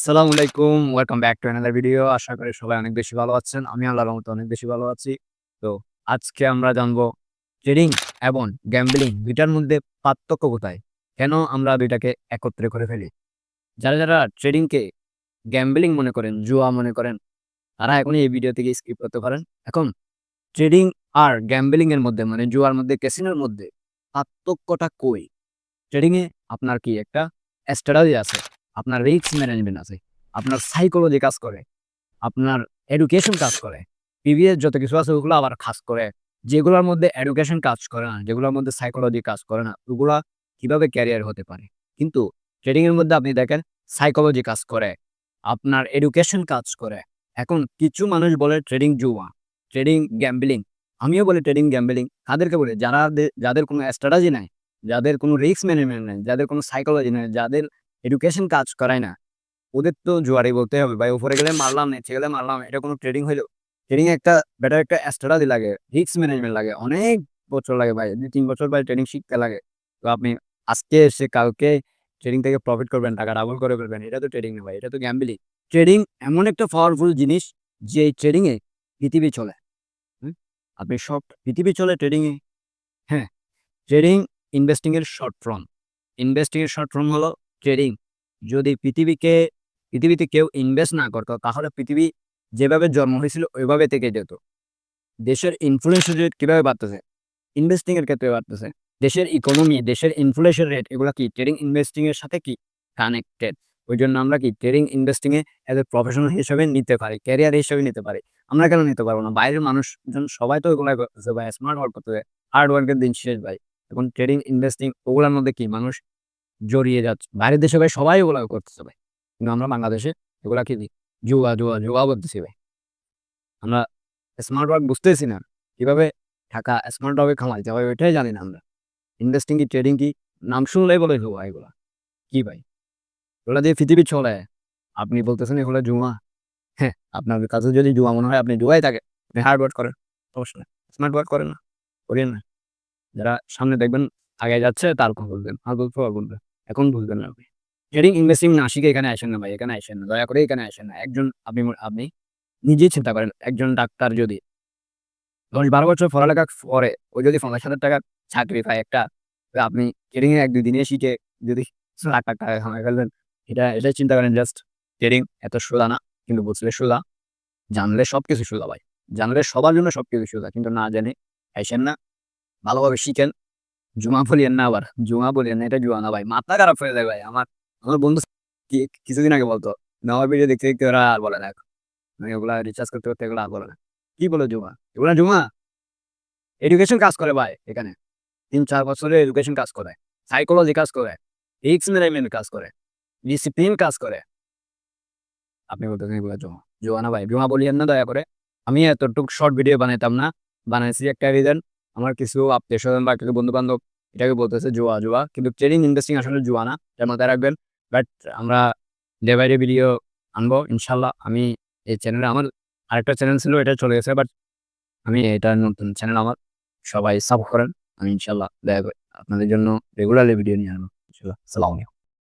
আসসালামু আলাইকুম। Welcome back to another video. আশা করি সবাই অনেক বেশি ভালো আছেন। আমি আল্লাহর রহমতে অনেক বেশি ভালো আছি। তো আজকে আমরা জানবো ট্রেডিং এবং গ্যাম্বলিং ২ টার মধ্যে পার্থক্য কোথায়? কেন আমরা ২ টাকে একত্রে করে ফেলি? যারা ট্রেডিংকে গ্যাম্বলিং মনে করেন, জুয়া মনে করেন, তারা এখনই এই ভিডিও থেকে স্কিপ করতে পারেন। এখন ট্রেডিং আর গ্যাম্বলিং এর মধ্যে মানে জুয়ার মধ্যে, ক্যাসিনোর মধ্যে পার্থক্যটা কই? ট্রেডিং এ আপনার কি একটা স্ট্র্যাটেজি আছে, আপনার রিস্ক ম্যানেজমেন্ট আছে, আপনার সাইকোলজি কাজ করে, আপনার এডুকেশন কাজ করে। প্রিভিয়াস যত কিছু আছে ওগুলো আবার কাজ করে। যেগুলোর মধ্যে এডুকেশন কাজ করে না, যেগুলোর মধ্যে সাইকোলজি কাজ করে না, ওগুলা কিভাবে ক্যারিয়ার হতে পারে। কিন্তু ট্রেডিং এর মধ্যে আপনি দেখেন সাইকোলজি কাজ করে, আপনার এডুকেশন কাজ করে। এখন কিছু মানুষ বলে ট্রেডিং জুয়া, ট্রেডিং গ্যাম্বলিং। আমিও বলি ট্রেডিং গ্যাম্বলিং। কাদেরকে বলি? যাদের কোনো স্ট্র্যাটেজি নাই, যাদের কোনো রিস্ক ম্যানেজমেন্ট নাই, যাদের কোনো সাইকোলজি নাই, যাদের এডুকেশন কাজ করায় না, ওদের তো জুয়ারই বলতে হবে ভাই। উপরে গেলে মারলাম, নিচে গেলে মারলাম। এটা কোনো ট্রেডিং হইলো? ট্রেডিং এ একটা বেটার একটা স্ট্র্যাটেজি লাগে, রিস্ক ম্যানেজমেন্ট লাগে। অনেক বছর লাগে ভাই। ২-৩ বছর ভাই ট্রেডিং শিখতে লাগে। তো আপনি আজকে এসে কালকে ট্রেডিং থেকে প্রফিট করবেন, টাকা ডাবল করে ফেলবেন। এটা তো ট্রেডিং না ভাই, এটা তো গ্যাম্বলিং। ট্রেডিং এমন একটা পাওয়ারফুল জিনিস যে এই ট্রেডিং এ পৃথিবী চলে। হুম? আপনি সব পৃথিবী চলে ট্রেডিং এ। হ্যাঁ, ট্রেডিং ইনভেস্টিং এর শর্ট ফর্ম। ইনভেস্টিং এর শর্ট ফর্ম হলো ট্রেডিং। যদি পৃথিবীতে কেউ ইনভেস্ট না করত তাহলে পৃথিবী যেভাবে জন্ম হয়েছিল ওইভাবে থেকে যেত। দেশের ইনফ্লেশন রেট কিভাবে বাড়তেছে? ইনভেস্টিং এর ক্ষেত্রে বাড়তেছে। দেশের ইকোনমি, দেশের ইনফ্লেশন রেট এগুলা কি ট্রেডিং ইনভেস্টিং এর সাথে কি কানেক্টেড। ওইজন্য আমরা কি trading investing A as a professional হিসেবে নিতে পারি, ক্যারিয়ার হিসেবে নিতে পারি। আমরা কেন নিতে পারব না? বাইরের মানুষজন সবাই তো এগুলাই করতেছে ভাই, স্মার্ট ওয়ার্ক করতেছে। হার্ড ওয়ার্ক এর দিন শেষ ভাই। এখন ট্রেডিং ইনভেস্টিং ওগুলার মধ্যে কি মানুষ জড়িয়ে যাচ্ছে। বাইরের দেশে ভাই সবাই ওগুলা করতেছে ভাই। কিন্তু আমরা বাংলাদেশে এগুলা কি জুয়া বলতেছি ভাই। আমরা স্মার্ট ওয়ার্ক বুঝতেছি না। কিভাবে টাকা স্মার্ট ভাবে কামাইতে হয় ওইটাই জানি না আমরা। ইনভেস্টিং কি, ট্রেডিং কি? নাম শুনলেই বলে জুয়া এগুলা। কি ভাই? এগুলা দিয়ে পৃথিবী চলে। আপনি বলতেছেন এগুলা জুয়া? হ্যাঁ, আপনার কাছে যদি জুয়া মনে হয় আপনি জুয়ায় থাকেন। আপনি হার্ড ওয়ার্ক করেন। সমস্যা নাই। স্মার্ট ওয়ার্ক করেন না? করিয়েন না। যারা সামনে দেখবেন আগায় যাচ্ছে তারপর বুঝবেন। আগে পর বুঝবেন। এখন বুঝবেন না আপনি। ট্রেডিং ইনভেস্টিং না শিখে এখানে আইসেন না ভাই। এখানে আইসেন না। দয়া করে এখানে আইসেন না। একজন আপনি নিজেই চিন্তা করেন। একজন ডাক্তার যদি ১০-১২ বছর পড়ালেখা করে ও যদি ৳৫০,০০০ চাকরি পায় একটা, তো আপনি ট্রেডিং এ ১-২ দিনে শিখে যদি লাখ, লাখ টাকা কামায় ফেলবেন, এটাই চিন্তা করেন জাস্ট। ট্রেডিং এত সোজা না। কিন্তু বুঝলে সোজা। জানলে সবকিছু সোজা ভাই। জানলে সবার জন্য সবকিছু সোজা। কিন্তু না জেনে আইসেন না। ভালোভাবে শিখেন। জুমা বলিয়েন না আবার। জুমা বলিয়েন না, এটা জুয়া না ভাই। মাথা খারাপ হয়ে যায় ভাই। আমার বন্ধু কি কিছুদিন আগে বলত, আমার ভিডিও দেখতে ওরা আর বলে না এখন। মানে ওগুলা রিচার্জ করতে এগুলা আর বলে না। কি বলে জুমা? এগুলা জুমা? এডুকেশন কাজ করে ভাই এখানে। ৩-৪ বছরের এডুকেশন কাজ করে। সাইকোলজি কাজ করে। রিস্ক ম্যানেজমেন্ট কাজ করে। ডিসিপ্লিন কাজ করে। আপনি বলতেছেন এগুলা জুমা। জুয়া না ভাই। জুমা বলিয়েন না দয়া করে। আমি এতটুক শর্ট ভিডিও বানাইতাম না। বানাইছি একটা রিজন। আমার কিছু আত্মীয়স্বজন বা কিছু বন্ধু-বান্ধব এটাকে বলতেছে জুয়া। কিন্তু ট্রেডিং ইনভেস্টিং আসলে জুয়া না। এটা মাথায় রাখবেন। বাট আমরা ডে বাই ডে ভিডিও আনবো ইনশাআল্লাহ। আমি এই চ্যানেলে আমার আরেকটা চ্যানেল ছিল, এটা চলে গেছে। বাট আমি এটা নতুন চ্যানেল আমার। সবাই সাপোর্ট করেন। আমি ইনশাআল্লাহ দয়া করে আপনাদের জন্য রেগুলারলি ভিডিও নিয়ে আসবো। ইনশাআল্লাহ। আসসালামু আলাইকুম।